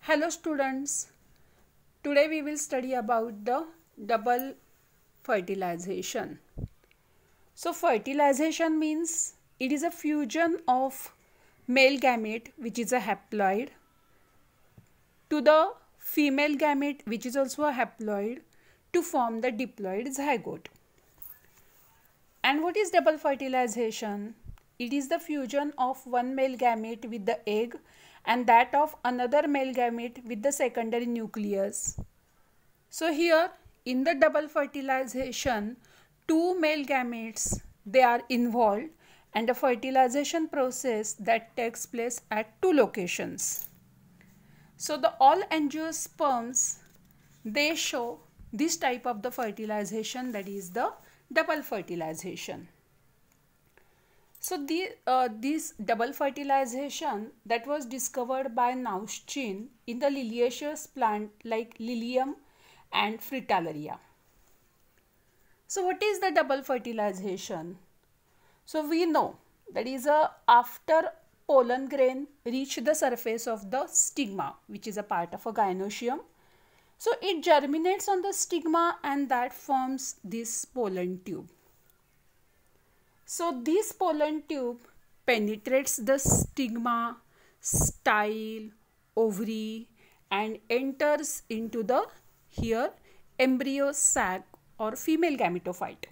Hello students, today we will study about the double fertilization. So fertilization means it is a fusion of male gamete, which is a haploid, to the female gamete, which is also a haploid, to form the diploid zygote. And what is double fertilization? It is the fusion of one male gamete with the egg and that of another male gamete with the secondary nucleus. So here in the double fertilization, two male gametes they are involved, and a fertilization process that takes place at two locations. So the all angiosperms they show this type of the fertilization, that is the double fertilization. So this double fertilization that was discovered by Nowshchin in the liliaceous plant like Lilium and Fritillaria. So what is the double fertilization? So we know that is after pollen grain reach the surface of the stigma, which is a part of a gynoecium. So it germinates on the stigma and that forms this pollen tube. So this pollen tube penetrates the stigma, style, ovary and enters into the here embryo sac or female gametophyte.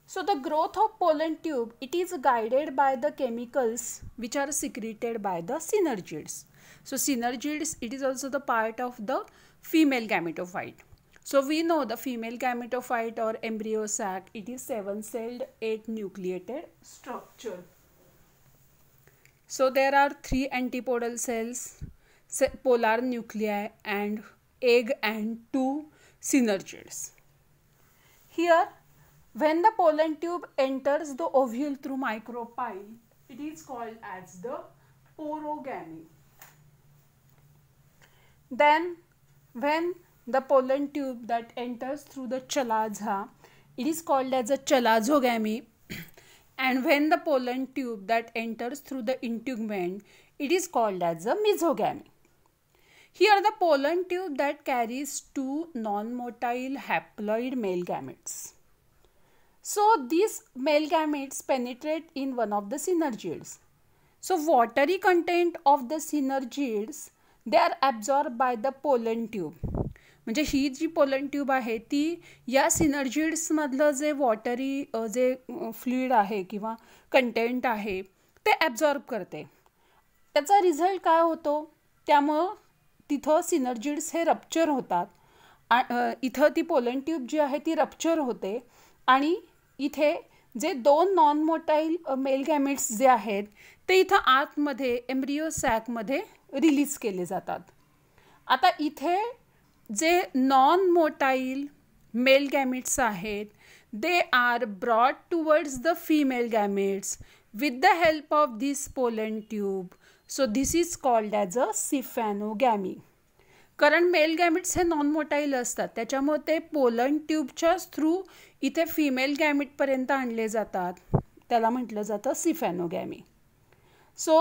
So the growth of pollen tube, it is guided by the chemicals which are secreted by the synergids. So synergids, it is also the part of the female gametophyte. So we know the female gametophyte or embryo sac, it is 7-celled 8-nucleated structure. So there are 3 antipodal cells, polar nuclei and egg and 2 synergids. Here when the pollen tube enters the ovule through micropyle, it is called as the porogamy. Then when the pollen tube that enters through the chalaza, it is called as a chalazogamy, and when the pollen tube that enters through the integument, it is called as a mesogamy. Here the pollen tube that carries 2 non-motile haploid male gametes. So these male gametes penetrate in one of the synergids. So watery content of the synergids they are absorbed by the pollen tube. म्हणजे ही जी pollen tube आहे ती या सिनर्जिड्समधलं जे वॉटरी जे fluid आहे किंवा content आहे ते absorb करते. त्याचा रिझल्ट काय होतो, त्यामुळं तिथं सिनर्जिड्स हे रप्चर होतात. इथं ती पोलन ट्यूब जी आहे ती रप्चर होते आणि इथे जे 2 नॉन मोटाईल मेल गॅमेट्स जे आहेत ते इथं आतमध्ये एम्ब्रियो सॅकमध्ये रिलीज केले जातात. आता इथे जे नॉन मोटाईल मेल गॅमेट्स आहेत they are brought towards the female gametes with the help of this pollen tube. So this is called as a siphonogamy. कारण मेल गॅमेट्स हे नॉन मोटाईल असतात त्याच्यामुळे ते पोलन ट्यूबच्याच थ्रू इथे female गॅमेटपर्यंत आणले जातात, त्याला म्हटलं जातं siphonogamy. So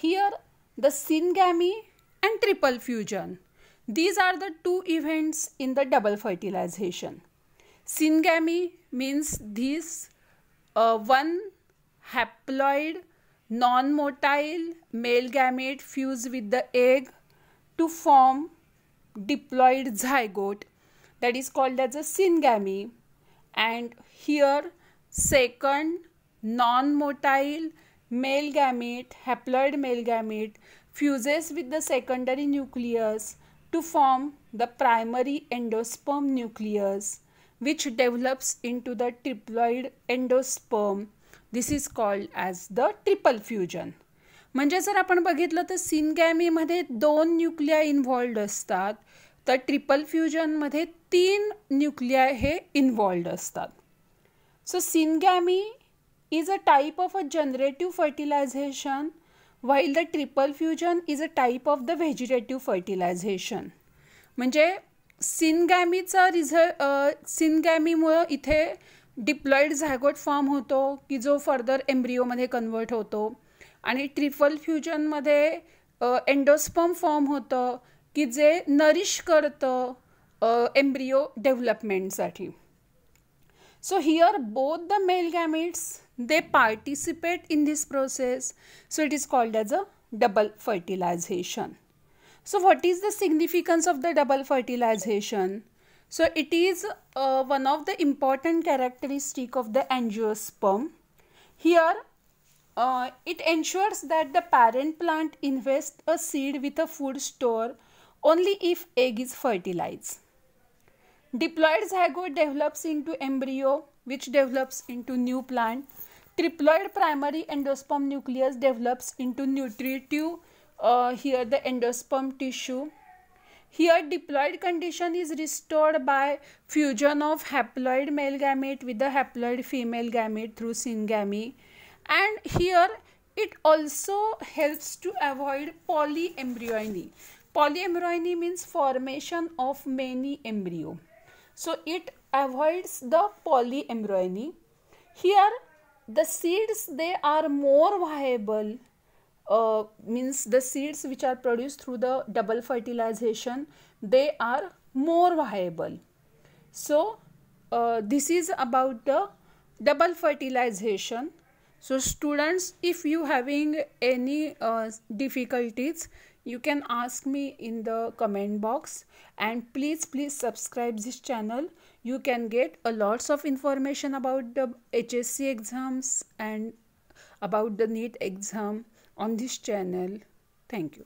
here the syngamy and triple fusion, these are the 2 events in the double fertilization. Syngamy means this one haploid non-motile male gamete fuse with the egg to form diploid zygote, that is called as a syngamy. And here second non-motile male gamete, haploid male gamete fuses with the secondary nucleus to form the primary endosperm nucleus which develops into the triploid endosperm. This is called as the triple fusion. म्हणजे जर आपण बघितलं तर सिनगॅमीमध्ये 2 nuclei involved असतात, तर triple फ्युजनमध्ये 3 nuclei हे involved असतात. So syngamy is a type of a generative fertilization while the triple fusion is a type of the vegetative fertilization. म्हणजे सिनगॅमीचा सिनगॅमीमुळं इथे डिप्लॉइड झायगोट फॉर्म होतो की जो फर्दर एम्ब्रिओमध्ये कन्वर्ट होतो आणि ट्रिपल फ्युजनमध्ये एंडोस्पर्म फॉर्म होतं की जे नरिश करतं embryo डेव्हलपमेंटसाठी. So here both the male gametes, they participate in this process. So it is called as a double fertilization. So what is the significance of the double fertilization? So it is one of the important characteristic of the angiosperm. Here it ensures that the parent plant invests a seed with a food store only if egg is fertilized. Diploid zygote develops into embryo which develops into new plant. Triploid primary endosperm nucleus develops into nutritive here the endosperm tissue. Here diploid condition is restored by fusion of haploid male gamete with the haploid female gamete through syngamy. And here it also helps to avoid polyembryony. Polyembryony means formation of many embryo. So it avoids the polyembryony. Here the seeds, they are more viable, means the seeds which are produced through the double fertilization, they are more viable. So this is about the double fertilization. So students, if you having any difficulties, you can ask me in the comment box, and please subscribe this channel. You can get a lots of information about the HSC exams and about the NEET exam on this channel. Thank you.